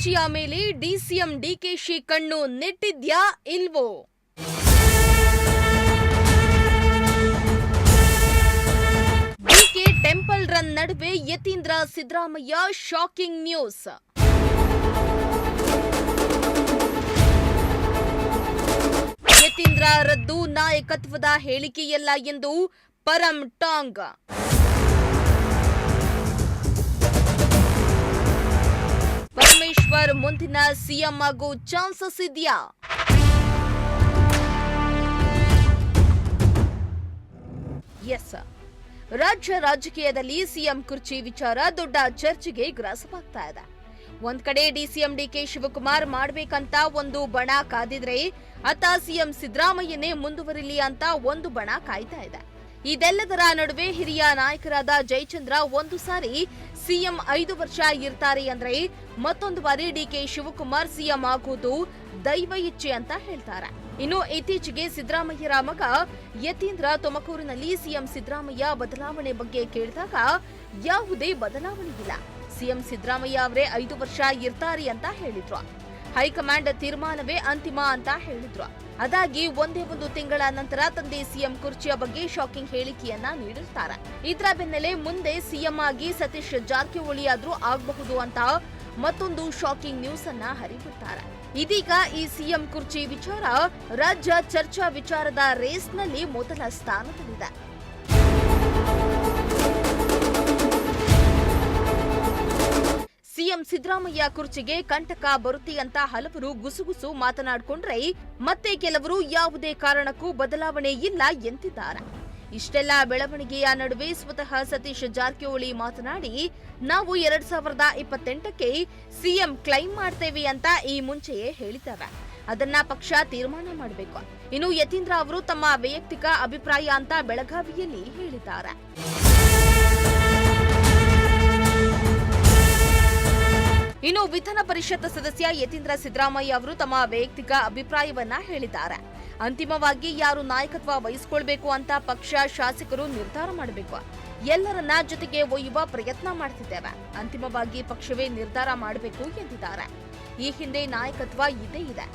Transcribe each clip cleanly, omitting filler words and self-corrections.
ಕುರ್ಚಿಯ ಮೇಲೆ ಡಿಸಿಎಂ ಡಿಕೆಶಿ ಕಣ್ಣು ನೆಟ್ಟಿದ್ಯಾ ಇಲ್ವೋ? ಡಿಕೆ ಟೆಂಪಲ್ ರನ್ ನಡುವೆ ಯತೀಂದ್ರ ಸಿದ್ದರಾಮಯ್ಯ ಶಾಕಿಂಗ್ ನ್ಯೂಸ್. ಯತೀಂದ್ರ ರದ್ದು ನಾಯಕತ್ವದ ಹೇಳಿಕೆಯಲ್ಲ ಎಂದು ಪರಂ ಟಾಂಗ್. ಪರಮೇಶ್ವರ್ ಮುಂದಿನ ಸಿಎಂ ಆಗೋ ಚಾನ್ಸಸ್ ಇದೆಯಾ? ಎಸ್, ರಾಜ್ಯ ರಾಜಕೀಯದಲ್ಲಿ ಸಿಎಂ ಕುರ್ಚಿ ವಿಚಾರ ದೊಡ್ಡ ಚರ್ಚೆಗೆ ಗ್ರಾಸವಾಗ್ತಾ ಇದೆ. ಒಂದ್ ಕಡೆ ಡಿಸಿಎಂ ಡಿಕೆ ಶಿವಕುಮಾರ್ ಮಾಡ್ಬೇಕಂತ ಒಂದು ಬಣ ಕಾದಿದ್ರೆ, ಅತ್ತ ಸಿಎಂ ಸಿದ್ದರಾಮಯ್ಯನೇ ಮುಂದುವರಿಲಿ ಅಂತ ಒಂದು ಬಣ ಕಾಯ್ತಾ ಇದೆ. ಇದೆಲ್ಲದರ ನಡುವೆ ಹಿರಿಯ ನಾಯಕರಾದ ಜಯಚಂದ್ರ ಒಂದು ಸಾರಿ ಸಿಎಂ 5 ವರ್ಷ ಇರ್ತಾರೆ ಅಂದ್ರೆ, ಮತ್ತೊಂದು ಬಾರಿ ಡಿಕೆ ಶಿವಕುಮಾರ್ ಸಿಎಂ ಆಗೋದು ದೈವ ಇಚ್ಛೆ ಅಂತ ಹೇಳ್ತಾರೆ. ಇನ್ನು ಇತ್ತೀಚೆಗೆ ಸಿದ್ದರಾಮಯ್ಯರ ಮಗ ಯತೀಂದ್ರ ತುಮಕೂರಿನಲ್ಲಿ ಸಿಎಂ ಸಿದ್ದರಾಮಯ್ಯ ಬದಲಾವಣೆ ಬಗ್ಗೆ ಕೇಳಿದಾಗ ಯಾವುದೇ ಬದಲಾವಣೆ ಇಲ್ಲ, ಸಿಎಂ ಸಿದ್ದರಾಮಯ್ಯ ಅವರೇ 5 ವರ್ಷ ಇರ್ತಾರೆ ಅಂತ ಹೇಳಿದ್ರು. ಹೈಕಮಾಂಡ್ ತೀರ್ಮಾನವೇ ಅಂತಿಮ ಅಂತ ಹೇಳಿದ್ರು. ಅದಾಗಿ ಒಂದೇ ಒಂದು ತಿಂಗಳ ನಂತರ ತಂದೆ ಸಿಎಂ ಕುರ್ಚಿಯ ಬಗ್ಗೆ ಶಾಕಿಂಗ್ ಹೇಳಿಕೆಯನ್ನ ನೀಡಿರ್ತಾರೆ. ಇದರ ಬೆನ್ನಲ್ಲೇ ಮುಂದೆ ಸಿಎಂ ಆಗಿ ಸತೀಶ್ ಜಾರಕಿಹೊಳಿ ಆದ್ರೂ ಆಗಬಹುದು ಅಂತ ಮತ್ತೊಂದು ಶಾಕಿಂಗ್ ನ್ಯೂಸ್ ಅನ್ನ ಹರಿಬಿಡ್ತಾರೆ. ಇದೀಗ ಈ ಸಿಎಂ ಕುರ್ಚಿ ವಿಚಾರ ರಾಜ್ಯ ಚರ್ಚಾ ವಿಚಾರದ ರೇಸ್ನಲ್ಲಿ ಮೊದಲ ಸ್ಥಾನದಲ್ಲಿದೆ. ಸಿಎಂ ಸಿದ್ದರಾಮಯ್ಯ ಕುರ್ಚಿಗೆ ಕಂಟಕ ಬರುತ್ತೆ ಅಂತ ಹಲವರು ಗುಸುಗುಸು ಮಾತನಾಡಿಕೊಂಡ್ರೆ, ಮತ್ತೆ ಕೆಲವರು ಯಾವುದೇ ಕಾರಣಕ್ಕೂ ಬದಲಾವಣೆ ಇಲ್ಲ ಎಂದಿದ್ದಾರೆ. ಇಷ್ಟೆಲ್ಲ ಬೆಳವಣಿಗೆಯ ನಡುವೆ ಸ್ವತಃ ಸತೀಶ್ ಜಾರಕಿಹೊಳಿ ಮಾತನಾಡಿ, ನಾವು 2028ಕ್ಕೆ ಸಿಎಂ ಕ್ಲೈಮ್ ಮಾಡ್ತೇವೆ ಅಂತ ಈ ಮುಂಚೆಯೇ ಹೇಳಿದ್ದೇವೆ. ಅದನ್ನ ಪಕ್ಷ ತೀರ್ಮಾನ ಮಾಡಬೇಕು. ಇನ್ನು ಯತೀಂದ್ರ ಅವರು ತಮ್ಮ ವೈಯಕ್ತಿಕ ಅಭಿಪ್ರಾಯ ಅಂತ ಬೆಳಗಾವಿಯಲ್ಲಿ ಹೇಳಿದ್ದಾರೆ. ಇನ್ನು ವಿಧಾನ ಪರಿಷತ್ ಸದಸ್ಯ ಯತೀಂದ್ರ ಸಿದ್ದರಾಮಯ್ಯ ಅವರು ತಮ್ಮ ವೈಯಕ್ತಿಕ ಅಭಿಪ್ರಾಯವನ್ನ ಹೇಳಿದ್ದಾರೆ. ಅಂತಿಮವಾಗಿ ಯಾರು ನಾಯಕತ್ವ ವಹಿಸಿಕೊಳ್ಬೇಕು ಅಂತ ಪಕ್ಷ ಶಾಸಕರು ನಿರ್ಧಾರ ಮಾಡಬೇಕು. ಎಲ್ಲರನ್ನ ಜೊತೆಗೆ ಒಯ್ಯುವ ಪ್ರಯತ್ನ ಮಾಡ್ತಿದ್ದೇವೆ. ಅಂತಿಮವಾಗಿ ಪಕ್ಷವೇ ನಿರ್ಧಾರ ಮಾಡಬೇಕು ಎಂದಿದ್ದಾರೆ. ಈ ಹಿಂದೆ ನಾಯಕತ್ವ ಇದ್ದೇ ಇದೆ,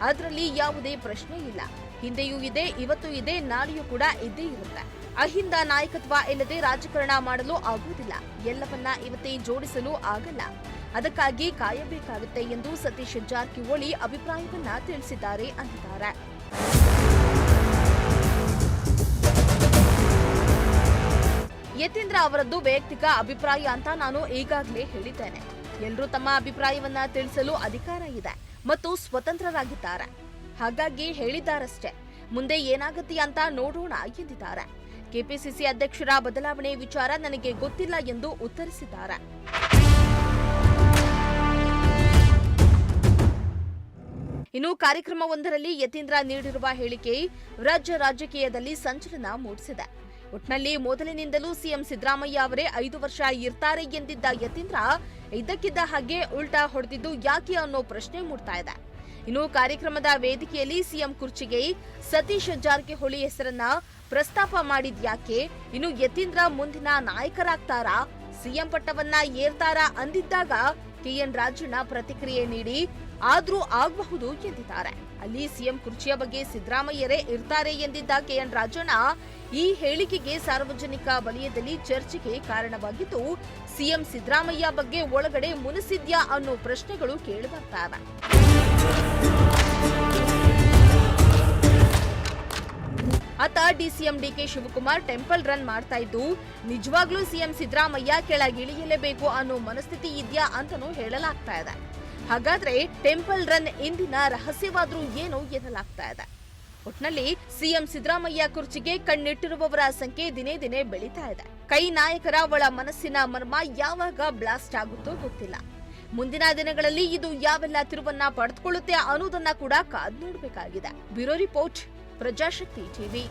ಅದರಲ್ಲಿ ಯಾವುದೇ ಪ್ರಶ್ನೆ ಇಲ್ಲ. ಹಿಂದೆಯೂ ಇದೆ, ಇವತ್ತು ಇದೆ, ನಾಳೆಯೂ ಕೂಡ ಇದ್ದೇ ಇರುತ್ತೆ. ಅಹಿಂದ ನಾಯಕತ್ವ ಇಲ್ಲದೆ ರಾಜಕಾರಣ ಮಾಡಲು ಆಗುವುದಿಲ್ಲ. ಎಲ್ಲವನ್ನ ಇವತ್ತೇ ಜೋಡಿಸಲು ಆಗಲ್ಲ. ಅದಕ್ಕಾಗಿ ಕಾಯಬೇಕಾಗುತ್ತೆ ಎಂದು ಸತೀಶ್ ಜಾರಕಿಹೊಳಿ ಅಭಿಪ್ರಾಯವನ್ನ ತಿಳಿಸಿದ್ದಾರೆ ಅಂದಿದ್ದಾರೆ. ಯತೀಂದ್ರ ಅವರದ್ದು ವೈಯಕ್ತಿಕ ಅಭಿಪ್ರಾಯ ಅಂತ ನಾನು ಈಗಾಗಲೇ ಹೇಳಿದ್ದೇನೆ. ಎಲ್ಲರೂ ತಮ್ಮ ಅಭಿಪ್ರಾಯವನ್ನ ತಿಳಿಸಲು ಅಧಿಕಾರ ಇದೆ ಮತ್ತು ಸ್ವತಂತ್ರರಾಗಿದ್ದಾರೆ. ಹಾಗಾಗಿ ಹೇಳಿದ್ದಾರಷ್ಟೇ. ಮುಂದೆ ಏನಾಗುತ್ತೆ ಅಂತ ನೋಡೋಣ ಎಂದಿದ್ದಾರೆ. ಕೆಪಿಸಿಸಿ ಅಧ್ಯಕ್ಷರ ಬದಲಾವಣೆ ವಿಚಾರ ನನಗೆ ಗೊತ್ತಿಲ್ಲ ಎಂದು ಉತ್ತರಿಸಿದ್ದಾರೆ. ಇನ್ನು ಕಾರ್ಯಕ್ರಮವೊಂದರಲ್ಲಿ ಯತೀಂದ್ರ ನೀಡಿರುವ ಹೇಳಿಕೆ ರಾಜ್ಯ ರಾಜಕೀಯದಲ್ಲಿ ಸಂಚಲನ ಮೂಡಿಸಿದೆ. ಒಟ್ನಲ್ಲಿ ಮೊದಲಿನಿಂದಲೂ ಸಿಎಂ ಸಿದ್ದರಾಮಯ್ಯ ಅವರೇ 5 ವರ್ಷ ಇರ್ತಾರೆ ಎಂದಿದ್ದ ಯತೀಂದ್ರ ಇದ್ದಕ್ಕಿದ್ದ ಹಾಗೆ ಉಲ್ಟಾ ಹೊಡೆದಿದ್ದು ಯಾಕೆ ಅನ್ನೋ ಪ್ರಶ್ನೆ ಮೂಡ್ತಾ ಇದೆ. ಇನ್ನು ಕಾರ್ಯಕ್ರಮದ ವೇದಿಕೆಯಲ್ಲಿ ಸಿಎಂ ಕುರ್ಚಿಗೆ ಸತೀಶ್ ಜಾರಕಿಹೊಳಿ ಹೆಸರನ್ನ ಪ್ರಸ್ತಾಪ ಮಾಡಿದ್ಯಾಕೆ? ಇನ್ನು ಯತೀಂದ್ರ ಮುಂದಿನ ನಾಯಕರಾಗ್ತಾರಾ, ಸಿಎಂ ಪಟ್ಟವನ್ನ ಏರ್ತಾರಾ ಅಂದಿದ್ದಾಗ ಕೆಎನ್ ರಾಜಣ್ಣ ಪ್ರತಿಕ್ರಿಯೆ ನೀಡಿ ಆದ್ರೂ ಆಗಬಹುದು ಎಂದಿದ್ದಾರೆ. ಅಲ್ಲಿ ಸಿಎಂ ಕುರ್ಚಿಯ ಬಗ್ಗೆ ಸಿದ್ದರಾಮಯ್ಯರೇ ಇರ್ತಾರೆ ಎಂದಿದ್ದ ಕೆಎನ್ ರಾಜಣ್ಣ ಈ ಹೇಳಿಕೆಗೆ ಸಾರ್ವಜನಿಕ ವಲಯದಲ್ಲಿ ಚರ್ಚೆಗೆ ಕಾರಣವಾಗಿದ್ದು, ಸಿಎಂ ಸಿದ್ದರಾಮಯ್ಯ ಬಗ್ಗೆ ಒಳಗಡೆ ಮುನಿಸಿದ್ಯಾ ಅನ್ನೋ ಪ್ರಶ್ನೆಗಳು ಕೇಳಿಬರ್ತಾವೆ. ಆತ DCM DK Shivakumar temple run ಮಾಡ್ತಾ ಇದ್ದು, ನಿಜವಾಗ್ಲೂ ಸಿಎಂ ಸಿದ್ದರಾಮಯ್ಯ ಕೆಳಗಿಳಿಯಲೇಬೇಕು ಅನ್ನೋ ಮನಸ್ಥಿತಿ ಇದೆಯಾ ಅಂತನೂ ಹೇಳಲಾಗ್ತಾ ಇದೆ. ಹಾಗಾದ್ರೆ ಟೆಂಪಲ್ ರನ್ ಇಂದಿನ ರಹಸ್ಯವಾದ್ರೂ ಏನು ಎನ್ನಲಾಗ್ತಾ ಇದೆ. ಒಟ್ನಲ್ಲಿ ಸಿಎಂ ಸಿದ್ದರಾಮಯ್ಯ ಕುರ್ಚಿಗೆ ಕಣ್ಣಿಟ್ಟಿರುವವರ ಸಂಖ್ಯೆ ದಿನೇ ದಿನೇ ಬೆಳೀತಾ ಇದೆ. ಕೈ ನಾಯಕರ ಒಳ ಮನಸ್ಸಿನ ಮರ್ಮ ಯಾವಾಗ ಬ್ಲಾಸ್ಟ್ ಆಗುತ್ತೋ ಗೊತ್ತಿಲ್ಲ. ಮುಂದಿನ ದಿನಗಳಲ್ಲಿ ಇದು ಯಾವೆಲ್ಲ ತಿರುವನ್ನ ಪಡೆದುಕೊಳ್ಳುತ್ತೆ ಅನ್ನೋದನ್ನ ಕೂಡ ಕಾದು ನೋಡಬೇಕಾಗಿದೆ. Bureau report, Prajashakti TV.